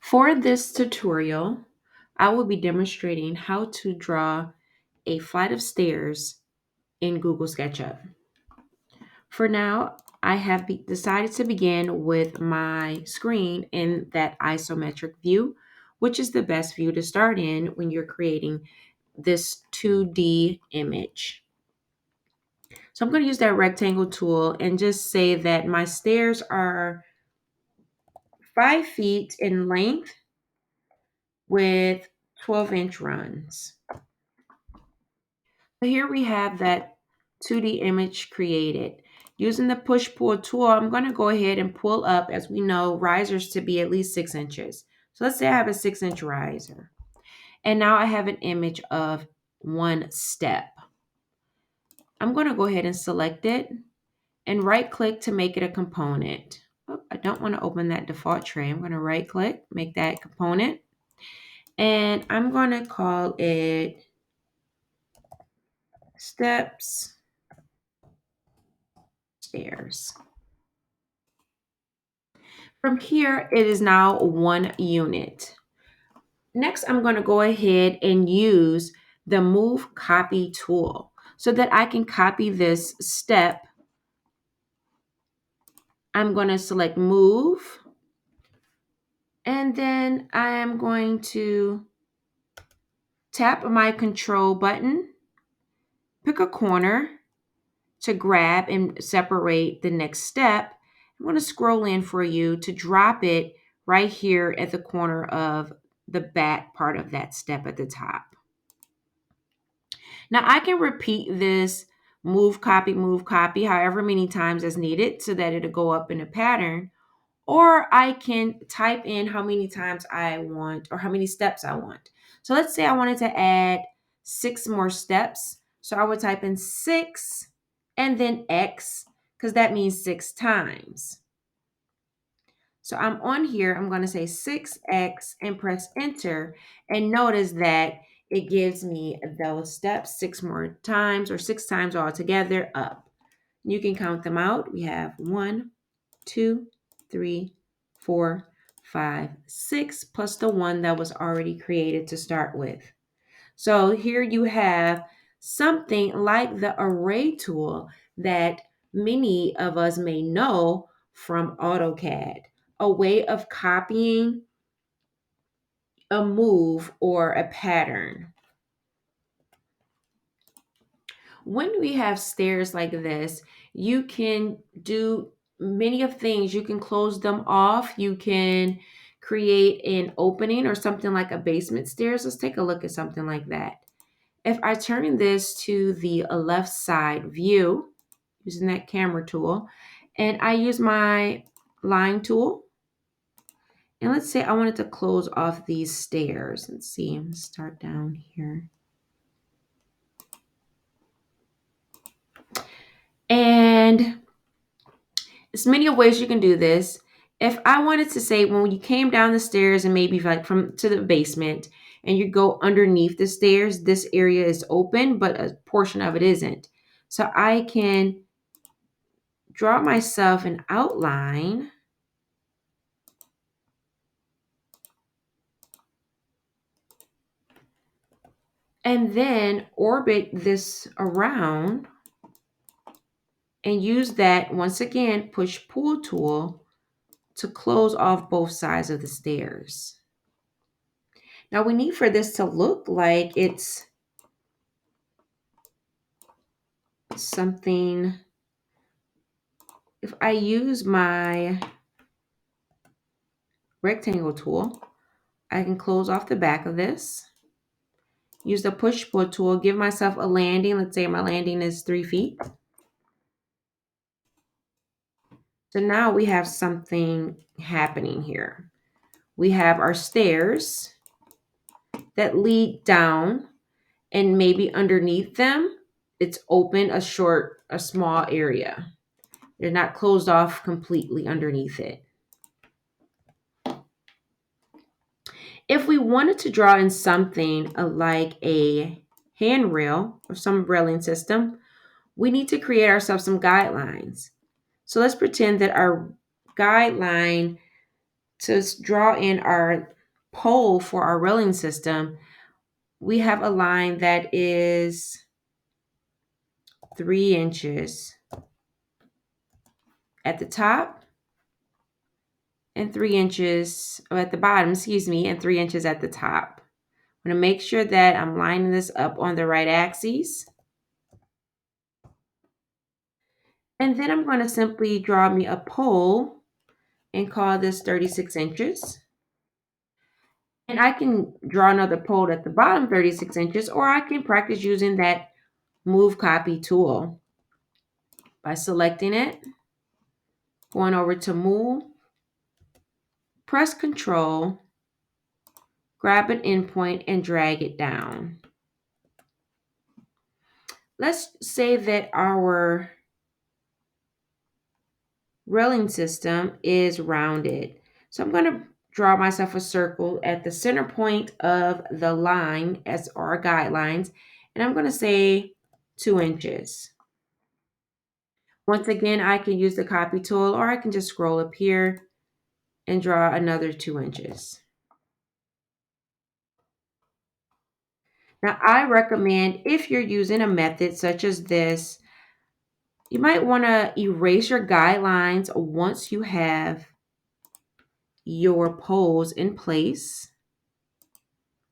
For this tutorial, I will be demonstrating how to draw a flight of stairs in Google SketchUp. For now, I have decided to begin with my screen in that isometric view, which is the best view to start in when you're creating this 2D image. So I'm going to use that rectangle tool and just say that my stairs are 5 feet in length with 12-inch runs. So here we have that 2D image created. Using the push-pull tool, I'm going to go ahead and pull up, as we know, risers to be at least 6 inches. So let's say I have a 6-inch riser. And now I have an image of one step. I'm going to go ahead and select it and right-click to make it a component. Oh, I don't want to open that default tray. I'm going to right-click, make that component. And I'm going to call it steps, stairs. From here, it is now 1 unit. Next, I'm going to go ahead and use the Move Copy tool so that I can copy this step. I'm going to select Move, and then I am going to tap my Control button, pick a corner to grab and separate the next step. I'm going to scroll in for you to drop it right here at the corner of the back part of that step at the top. Now I can repeat this move, copy, however many times as needed so that it'll go up in a pattern. Or I can type in how many times I want or how many steps I want. So let's say I wanted to add 6 more steps. So I would type in 6 and then X because that means 6 times. So I'm on here, I'm going to say 6x and press enter, and notice that it gives me those steps 6 more times or 6 times all together up. You can count them out. We have 1, 2, 3, 4, 5, 6 plus the one that was already created to start with. So here you have something like the array tool that many of us may know from AutoCAD, a way of copying a move or a pattern. When we have stairs like this, you can do many of things. You can close them off. You can create an opening or something like a basement stairs. Let's take a look at something like that. If I turn this to the left side view, using that camera tool, and I use my line tool, and let's say I wanted to close off these stairs. Let's see, let's start down here. And there's many ways you can do this. If I wanted to say when you came down the stairs and maybe like from to the basement and you go underneath the stairs, this area is open, but a portion of it isn't. So I can draw myself an outline and then orbit this around and use that, once again, push-pull tool to close off both sides of the stairs. Now we need for this to look like it's something. If I use my rectangle tool, I can close off the back of this. Use the push-pull tool, give myself a landing. Let's say my landing is 3 feet. So now we have something happening here. We have our stairs that lead down, and maybe underneath them, it's open a small area. They're not closed off completely underneath it. If we wanted to draw in something like a handrail or some railing system, we need to create ourselves some guidelines. So let's pretend that our guideline to draw in our pole for our railing system, we have a line that is 3 inches at the top and 3 inches at the bottom, and 3 inches at the top. I'm going to make sure that I'm lining this up on the right axis. And then I'm going to simply draw me a pole and call this 36 inches. And I can draw another pole at the bottom 36 inches, or I can practice using that Move Copy tool by selecting it, going over to Move, press Control, grab an endpoint, and drag it down. Let's say that our railing system is rounded. So I'm going to draw myself a circle at the center point of the line as our guidelines, and I'm going to say 2 inches. Once again, I can use the copy tool, or I can just scroll up here and draw another 2 inches. Now, I recommend if you're using a method such as this, you might want to erase your guidelines once you have your poles in place,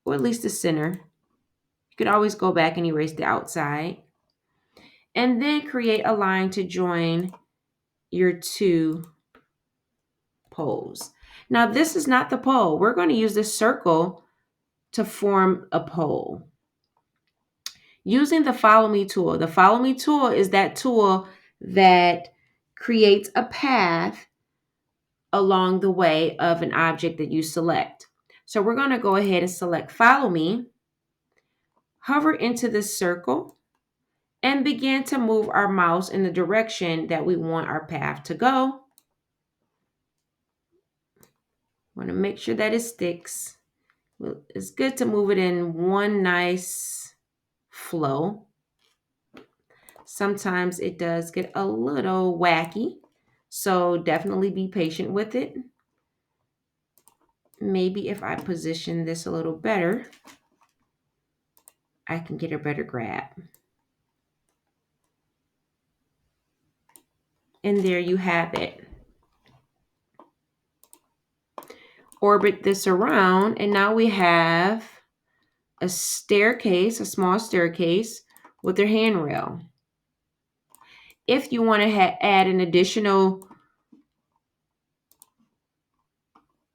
or at least the center. You could always go back and erase the outside. And then create a line to join your 2 poles. Now, this is not the pole. We're going to use this circle to form a pole. Using the Follow Me tool. The Follow Me tool is that tool that creates a path along the way of an object that you select. So we're going to go ahead and select Follow Me, hover into this circle, and begin to move our mouse in the direction that we want our path to go. Want to make sure that it sticks. It's good to move it in one nice flow. Sometimes it does get a little wacky, so definitely be patient with it. Maybe if I position this a little better, I can get a better grab. And there you have it. Orbit this around, and now we have a staircase, a small staircase with their handrail. If you want to add an additional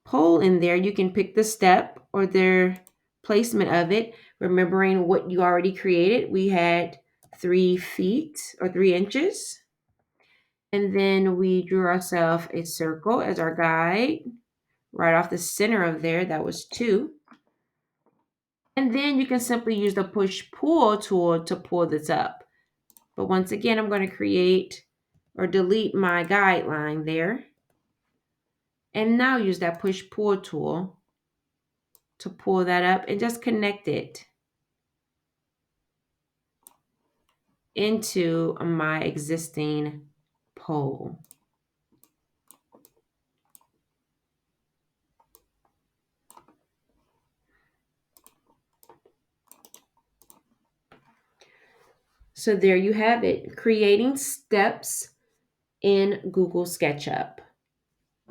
pole in there, you can pick the step or their placement of it, remembering what you already created. We had 3 feet or 3 inches. And then we drew ourselves a circle as our guide. Right off the center of there, that was 2. And then you can simply use the push-pull tool to pull this up. But once again, I'm going to create or delete my guideline there. And now use that push-pull tool to pull that up and just connect it into my existing pole. So there you have it, creating steps in Google SketchUp.